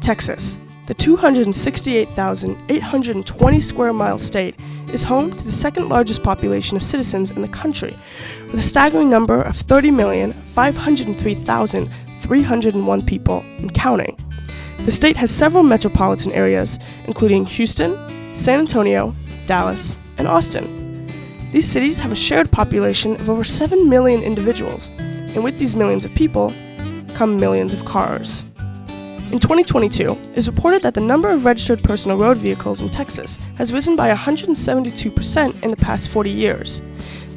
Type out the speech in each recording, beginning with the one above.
Texas, the 268,820 square mile state, is home to the second largest population of citizens in the country, with a staggering number of 30,503,301 people and counting. The state has several metropolitan areas, including Houston, San Antonio, Dallas, and Austin. These cities have a shared population of over 7 million individuals, and with these millions of people come millions of cars. In 2022, it is reported that the number of registered personal road vehicles in Texas has risen by 172% in the past 40 years.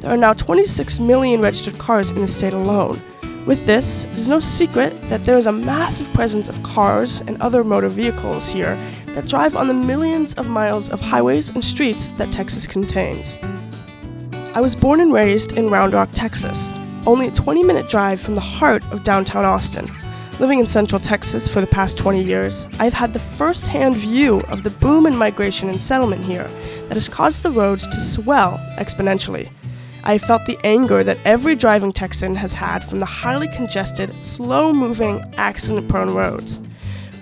There are now 26 million registered cars in the state alone. With this, it is no secret that there is a massive presence of cars and other motor vehicles here that drive on the millions of miles of highways and streets that Texas contains. I was born and raised in Round Rock, Texas, only a 20-minute drive from the heart of downtown Austin. Living in Central Texas for the past 20 years, I've had the first-hand view of the boom in migration and settlement here that has caused the roads to swell exponentially. I have felt the anger that every driving Texan has had from the highly congested, slow-moving, accident-prone roads.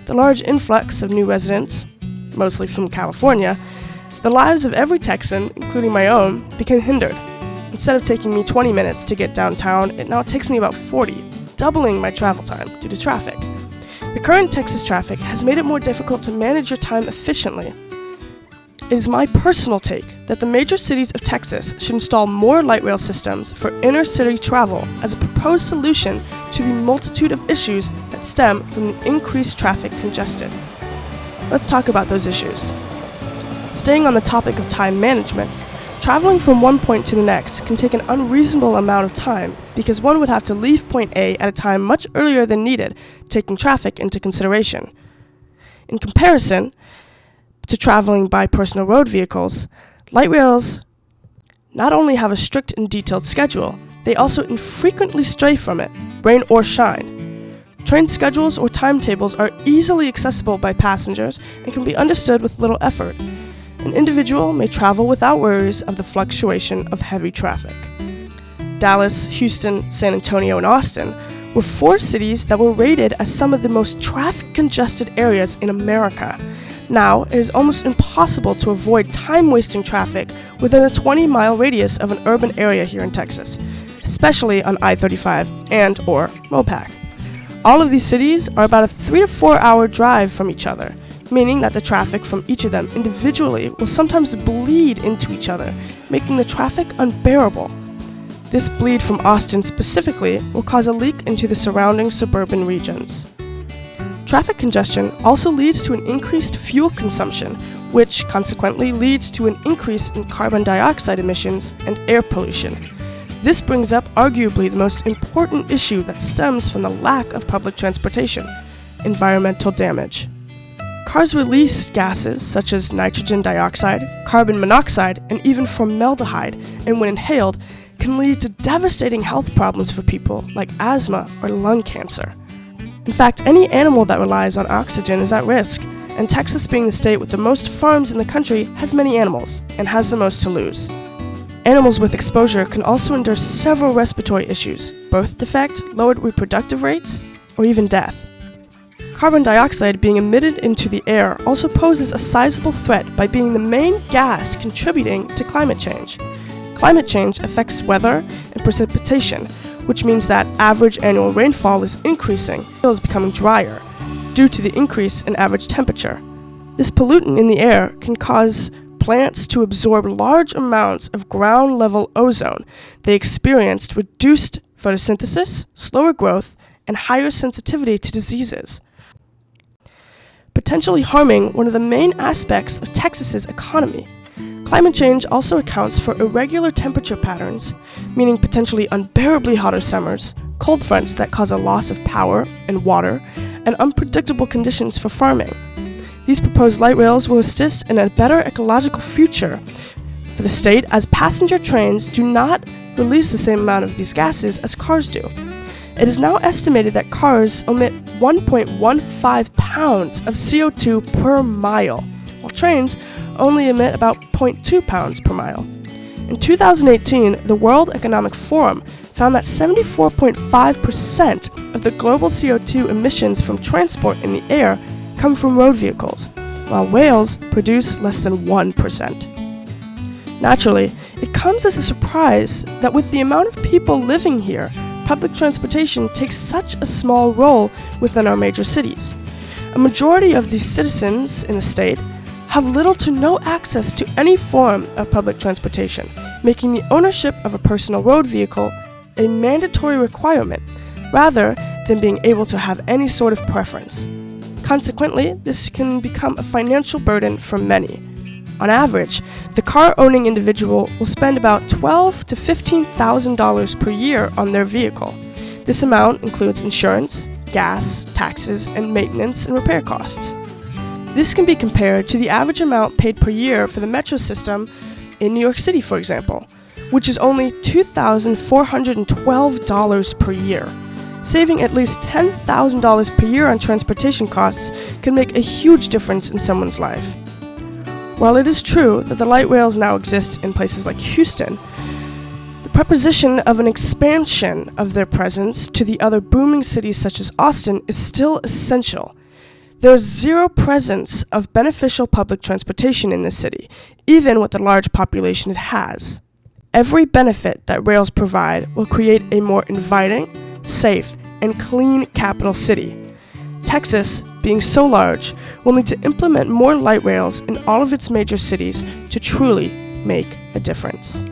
The large influx of new residents, mostly from California, the lives of every Texan, including my own, became hindered. Instead of taking me 20 minutes to get downtown, it now takes me about 40, doubling my travel time due to traffic. The current Texas traffic has made it more difficult to manage your time efficiently. It is my personal take that the major cities of Texas should install more light rail systems for inner-city travel as a proposed solution to the multitude of issues that stem from the increased traffic congestion. Let's talk about those issues. Staying on the topic of time management, traveling from one point to the next can take an unreasonable amount of time because one would have to leave point A at a time much earlier than needed, taking traffic into consideration. In comparison to traveling by personal road vehicles, light rails not only have a strict and detailed schedule, they also infrequently stray from it, rain or shine. Train schedules or timetables are easily accessible by passengers and can be understood with little effort. An individual may travel without worries of the fluctuation of heavy traffic. Dallas, Houston, San Antonio, and Austin were 4 cities that were rated as some of the most traffic-congested areas in America. Now, it is almost impossible to avoid time-wasting traffic within a 20-mile radius of an urban area here in Texas, especially on I-35 and/or Mopac. All of these cities are about a 3 to 4 hour drive from each other, meaning that the traffic from each of them individually will sometimes bleed into each other, making the traffic unbearable. This bleed from Austin specifically will cause a leak into the surrounding suburban regions. Traffic congestion also leads to an increased fuel consumption, which consequently leads to an increase in carbon dioxide emissions and air pollution. This brings up arguably the most important issue that stems from the lack of public transportation: environmental damage. Cars release gases such as nitrogen dioxide, carbon monoxide, and even formaldehyde, and when inhaled, can lead to devastating health problems for people like asthma or lung cancer. In fact, any animal that relies on oxygen is at risk, and Texas, being the state with the most farms in the country, has many animals and has the most to lose. Animals with exposure can also endure several respiratory issues, birth defect, lowered reproductive rates, or even death. Carbon dioxide being emitted into the air also poses a sizable threat by being the main gas contributing to climate change. Climate change affects weather and precipitation, which means that average annual rainfall is increasing, and is becoming drier due to the increase in average temperature. This pollutant in the air can cause plants to absorb large amounts of ground-level ozone. They experienced reduced photosynthesis, slower growth, and higher sensitivity to diseases, potentially harming one of the main aspects of Texas's economy. Climate change also accounts for irregular temperature patterns, meaning potentially unbearably hotter summers, cold fronts that cause a loss of power and water, and unpredictable conditions for farming. These proposed light rails will assist in a better ecological future for the state, as passenger trains do not release the same amount of these gases as cars do. It is now estimated that cars emit 1.15 pounds of CO2 per mile, while trains only emit about 0.2 pounds per mile. In 2018, the World Economic Forum found that 74.5% of the global CO2 emissions from transport in the air come from road vehicles, while Wales produce less than 1%. Naturally, it comes as a surprise that with the amount of people living here, public transportation takes such a small role within our major cities. A majority of these citizens in the state have little to no access to any form of public transportation, making the ownership of a personal road vehicle a mandatory requirement, rather than being able to have any sort of preference. Consequently, this can become a financial burden for many. On average, the car-owning individual will spend about $12,000 to $15,000 per year on their vehicle. This amount includes insurance, gas, taxes, and maintenance and repair costs. This can be compared to the average amount paid per year for the metro system in New York City, for example, which is only $2,412 per year. Saving at least $10,000 per year on transportation costs can make a huge difference in someone's life. While it is true that the light rails now exist in places like Houston, the proposition of an expansion of their presence to the other booming cities such as Austin is still essential. There is zero presence of beneficial public transportation in this city, even with the large population it has. Every benefit that rails provide will create a more inviting, safe, and clean capital city. Texas, being so large, will need to implement more light rails in all of its major cities to truly make a difference.